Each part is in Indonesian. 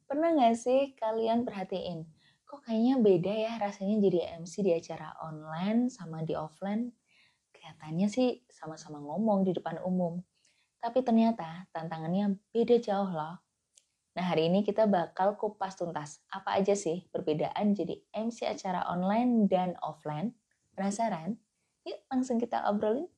Pernah nggak sih kalian perhatiin, kok kayaknya beda ya rasanya jadi MC di acara online sama di offline? Kelihatannya sih sama-sama ngomong di depan umum, tapi ternyata tantangannya beda jauh loh. Nah, hari ini kita bakal kupas tuntas apa aja sih perbedaan jadi MC acara online dan offline. Penasaran? Yuk langsung kita obrolin.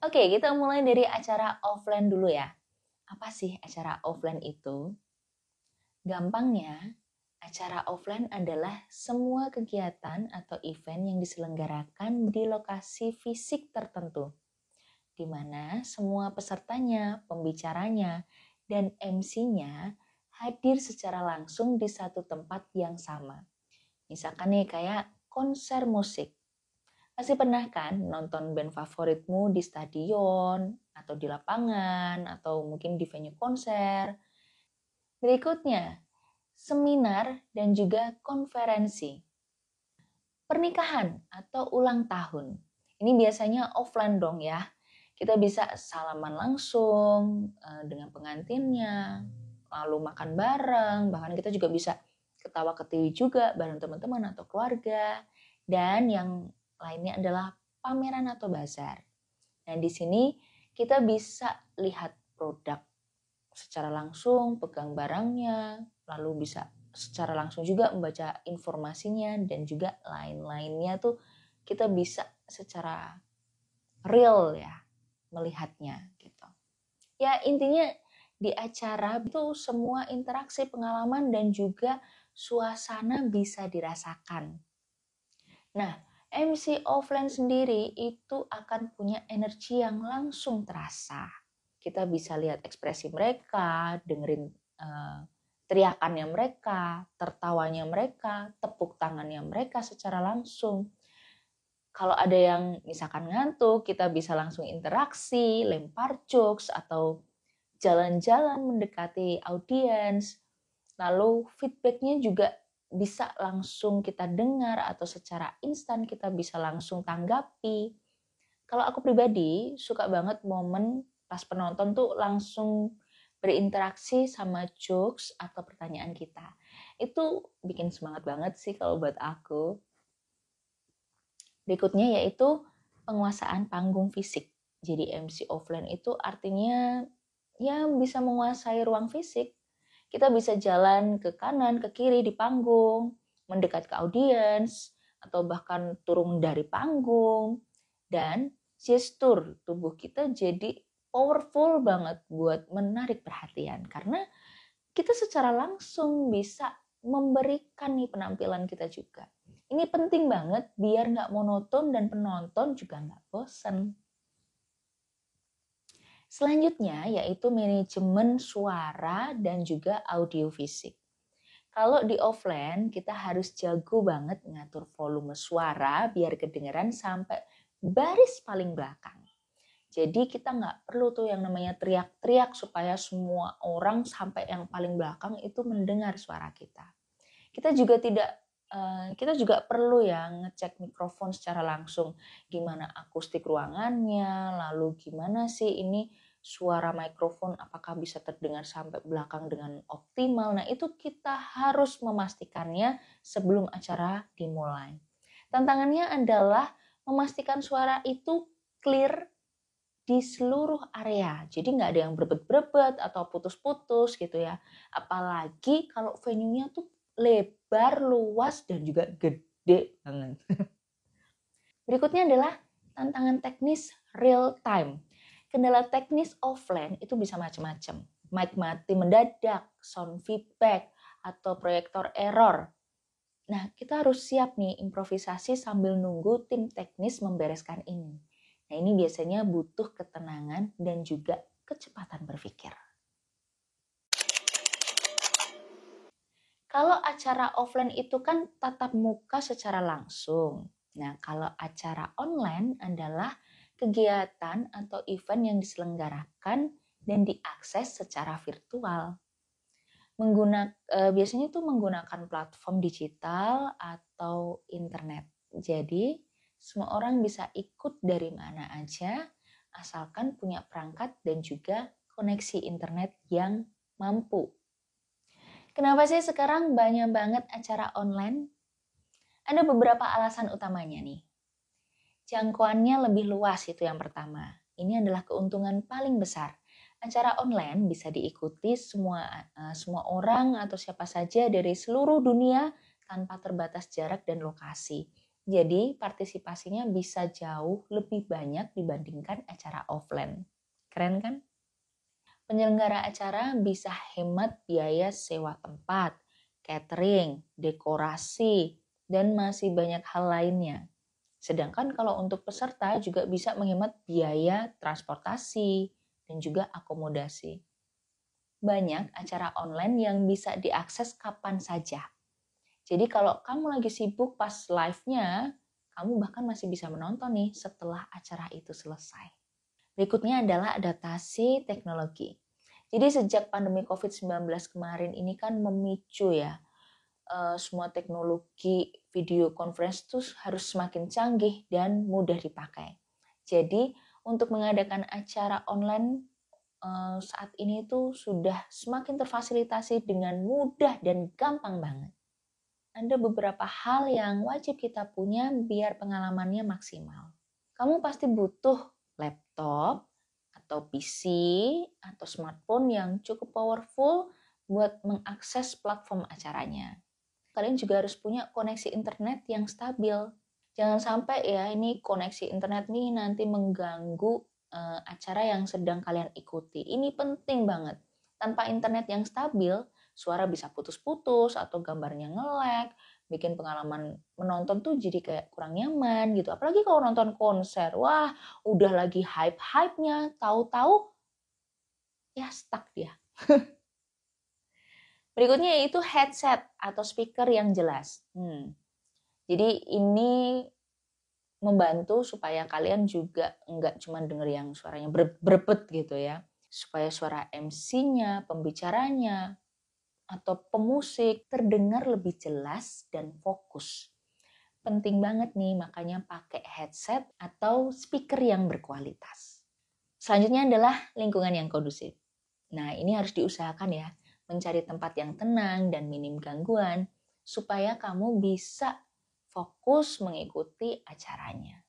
Oke, kita mulai dari acara offline dulu ya. Apa sih acara offline itu? Gampangnya, acara offline adalah semua kegiatan atau event yang diselenggarakan di lokasi fisik tertentu, di mana semua pesertanya, pembicaranya, dan MC-nya hadir secara langsung di satu tempat yang sama. Misalkan nih kayak konser musik. Pasti pernah kan nonton band favoritmu di stadion, atau di lapangan, atau mungkin di venue konser. Berikutnya, seminar dan juga konferensi. Pernikahan atau ulang tahun. Ini biasanya offline dong ya. Kita bisa salaman langsung dengan pengantinnya, lalu makan bareng, bahkan kita juga bisa ketawa-ketiwi juga bareng teman-teman atau keluarga. Dan yang lainnya adalah pameran atau bazar. Nah, di sini kita bisa lihat produk secara langsung, pegang barangnya, lalu bisa secara langsung juga membaca informasinya dan juga lain-lainnya tuh kita bisa secara real ya melihatnya gitu. Ya intinya di acara itu semua interaksi pengalaman dan juga suasana bisa dirasakan. Nah, MC offline sendiri itu akan punya energi yang langsung terasa. Kita bisa lihat ekspresi mereka, dengerin teriakannya mereka, tertawanya mereka, tepuk tangannya mereka secara langsung. Kalau ada yang misalkan ngantuk, kita bisa langsung interaksi, lempar jokes, atau jalan-jalan mendekati audiens. Lalu feedbacknya juga bisa langsung kita dengar atau secara instan kita bisa langsung tanggapi. Kalau aku pribadi suka banget momen pas penonton tuh langsung berinteraksi sama jokes atau pertanyaan kita. Itu bikin semangat banget sih kalau buat aku. Berikutnya yaitu penguasaan panggung fisik. Jadi MC offline itu artinya ya bisa menguasai ruang fisik. Kita bisa jalan ke kanan, ke kiri di panggung, mendekat ke audiens, atau bahkan turun dari panggung. Dan gestur tubuh kita jadi powerful banget buat menarik perhatian. Karena kita secara langsung bisa memberikan nih penampilan kita juga. Ini penting banget biar nggak monoton dan penonton juga nggak bosen. Selanjutnya yaitu manajemen suara dan juga audio fisik. Kalau di offline kita harus jago banget ngatur volume suara biar kedengeran sampai baris paling belakang. Jadi kita nggak perlu tuh yang namanya teriak-teriak supaya semua orang sampai yang paling belakang itu mendengar suara kita. Kita juga perlu ya ngecek mikrofon secara langsung, gimana akustik ruangannya, lalu gimana sih ini suara mikrofon apakah bisa terdengar sampai belakang dengan optimal. Nah, itu kita harus memastikannya sebelum acara dimulai. Tantangannya adalah memastikan suara itu clear di seluruh area. Jadi nggak ada yang berebet-berebet atau putus-putus gitu ya. Apalagi kalau venue-nya tuh lebar, luas, dan juga gede banget. Berikutnya adalah tantangan teknis real time. Kendala teknis offline itu bisa macam-macam. Mic mati mendadak, sound feedback, atau proyektor error. Nah, kita harus siap nih improvisasi sambil nunggu tim teknis membereskan ini. Nah, ini biasanya butuh ketenangan dan juga kecepatan berpikir. Kalau acara offline itu kan tatap muka secara langsung. Nah, kalau acara online adalah kegiatan atau event yang diselenggarakan dan diakses secara virtual. Biasanya itu menggunakan platform digital atau internet. Jadi, semua orang bisa ikut dari mana aja, asalkan punya perangkat dan juga koneksi internet yang mampu. Kenapa sih sekarang banyak banget acara online? Ada beberapa alasan utamanya nih. Jangkauannya lebih luas, itu yang pertama. Ini adalah keuntungan paling besar. Acara online bisa diikuti semua orang atau siapa saja dari seluruh dunia tanpa terbatas jarak dan lokasi. Jadi partisipasinya bisa jauh lebih banyak dibandingkan acara offline. Keren kan? Penyelenggara acara bisa hemat biaya sewa tempat, catering, dekorasi, dan masih banyak hal lainnya. Sedangkan kalau untuk peserta juga bisa menghemat biaya transportasi dan juga akomodasi. Banyak acara online yang bisa diakses kapan saja. Jadi kalau kamu lagi sibuk pas live-nya, kamu bahkan masih bisa menonton nih setelah acara itu selesai. Berikutnya adalah adaptasi teknologi. Jadi sejak pandemi COVID-19 kemarin ini kan memicu ya, semua teknologi video conference itu harus semakin canggih dan mudah dipakai. Jadi untuk mengadakan acara online saat ini itu sudah semakin terfasilitasi dengan mudah dan gampang banget. Ada beberapa hal yang wajib kita punya biar pengalamannya maksimal. Kamu pasti butuh laptop atau PC atau smartphone yang cukup powerful buat mengakses platform acaranya. Kalian juga harus punya koneksi internet yang stabil. Jangan sampai ya ini koneksi internet nih nanti mengganggu acara yang sedang kalian ikuti. Ini penting banget. Tanpa internet yang stabil, suara bisa putus-putus atau gambarnya nge-lag, bikin pengalaman menonton tuh jadi kayak kurang nyaman gitu. Apalagi kalau nonton konser, wah udah lagi hype-hypenya, tahu-tahu ya stuck dia. Berikutnya yaitu headset atau speaker yang jelas. Jadi ini membantu supaya kalian juga nggak cuma denger yang suaranya berbet gitu ya. Supaya suara MC-nya, pembicaranya, atau pemusik terdengar lebih jelas dan fokus. Penting banget nih makanya pakai headset atau speaker yang berkualitas. Selanjutnya adalah lingkungan yang kondusif. Nah ini harus diusahakan ya. Mencari tempat yang tenang dan minim gangguan, supaya kamu bisa fokus mengikuti acaranya.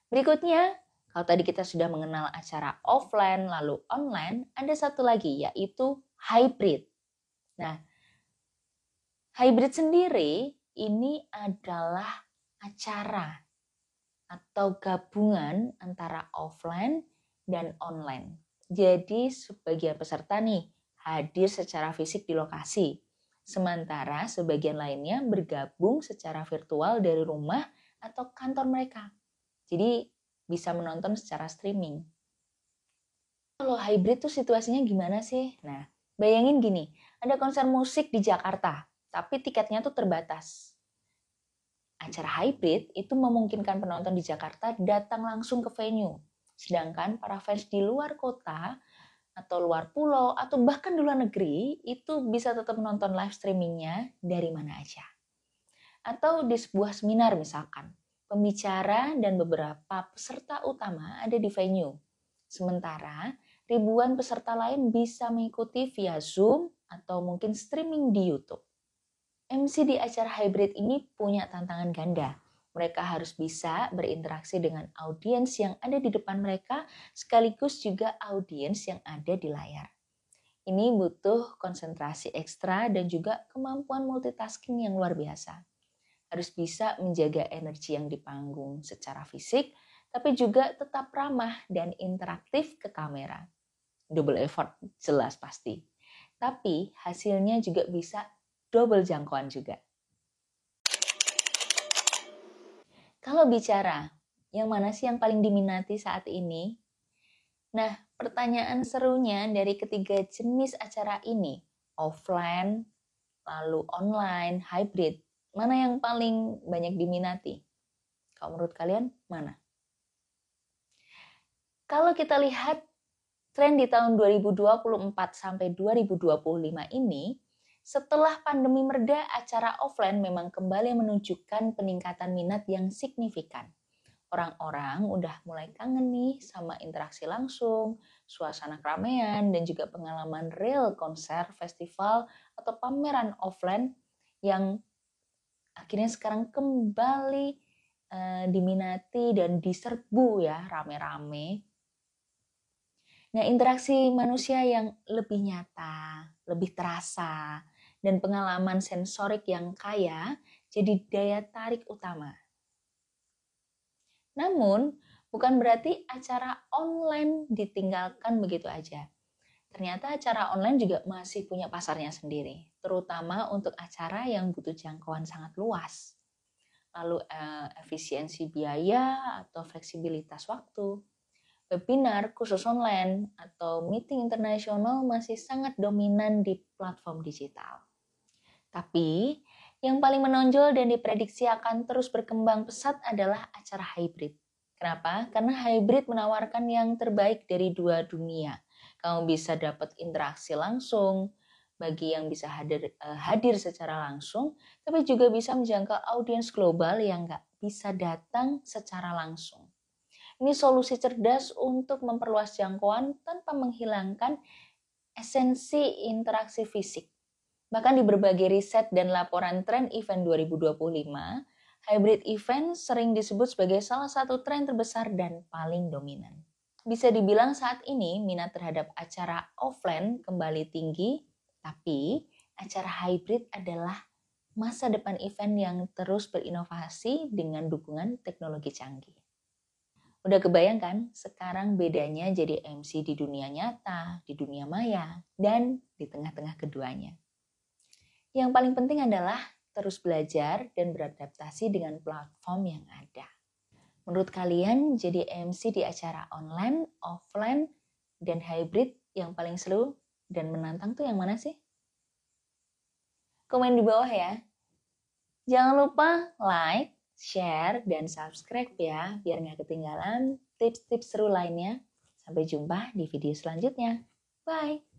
Berikutnya, kalau tadi kita sudah mengenal acara offline lalu online, ada satu lagi yaitu hybrid. Nah, hybrid sendiri ini adalah acara atau gabungan antara offline dan online. Jadi sebagian peserta nih hadir secara fisik di lokasi, sementara sebagian lainnya bergabung secara virtual dari rumah atau kantor mereka. Jadi bisa menonton secara streaming. Kalau hybrid tuh situasinya gimana sih? Nah, bayangin gini, ada konser musik di Jakarta, tapi tiketnya tuh terbatas. Acara hybrid itu memungkinkan penonton di Jakarta datang langsung ke venue. Sedangkan para fans di luar kota atau luar pulau atau bahkan di luar negeri itu bisa tetap menonton live streamingnya dari mana aja. Atau di sebuah seminar misalkan, pembicara dan beberapa peserta utama ada di venue. Sementara ribuan peserta lain bisa mengikuti via Zoom atau mungkin streaming di YouTube. MC di acara hybrid ini punya tantangan ganda. Mereka harus bisa berinteraksi dengan audiens yang ada di depan mereka, sekaligus juga audiens yang ada di layar. Ini butuh konsentrasi ekstra dan juga kemampuan multitasking yang luar biasa. Harus bisa menjaga energi yang di panggung secara fisik, tapi juga tetap ramah dan interaktif ke kamera. Double effort, jelas pasti. Tapi hasilnya juga bisa double jangkauan juga. Kalau bicara, yang mana sih yang paling diminati saat ini? Nah, pertanyaan serunya dari ketiga jenis acara ini, offline, lalu online, hybrid, mana yang paling banyak diminati? Kalau menurut kalian, mana? Kalau kita lihat tren di tahun 2024 sampai 2025 ini, setelah pandemi mereda, acara offline memang kembali menunjukkan peningkatan minat yang signifikan. Orang-orang udah mulai kangen nih sama interaksi langsung, suasana keramaian, dan juga pengalaman real konser, festival, atau pameran offline yang akhirnya sekarang kembali diminati dan diserbu ya rame-rame. Nah, interaksi manusia yang lebih nyata, lebih terasa, dan pengalaman sensorik yang kaya jadi daya tarik utama. Namun, bukan berarti acara online ditinggalkan begitu aja. Ternyata acara online juga masih punya pasarnya sendiri, terutama untuk acara yang butuh jangkauan sangat luas. Lalu efisiensi biaya atau fleksibilitas waktu. Webinar khusus online atau meeting internasional masih sangat dominan di platform digital. Tapi, yang paling menonjol dan diprediksi akan terus berkembang pesat adalah acara hybrid. Kenapa? Karena hybrid menawarkan yang terbaik dari dua dunia. Kamu bisa dapat interaksi langsung bagi yang bisa hadir secara langsung, tapi juga bisa menjangkau audiens global yang nggak bisa datang secara langsung. Ini solusi cerdas untuk memperluas jangkauan tanpa menghilangkan esensi interaksi fisik. Bahkan di berbagai riset dan laporan tren event 2025, hybrid event sering disebut sebagai salah satu tren terbesar dan paling dominan. Bisa dibilang saat ini minat terhadap acara offline kembali tinggi, tapi acara hybrid adalah masa depan event yang terus berinovasi dengan dukungan teknologi canggih. Udah kebayang kan sekarang bedanya jadi MC di dunia nyata, di dunia maya, dan di tengah-tengah keduanya. Yang paling penting adalah terus belajar dan beradaptasi dengan platform yang ada. Menurut kalian jadi MC di acara online, offline, dan hybrid yang paling seru dan menantang tuh yang mana sih? Komen di bawah ya. Jangan lupa like, share, dan subscribe ya, biar nggak ketinggalan tips-tips seru lainnya. Sampai jumpa di video selanjutnya. Bye!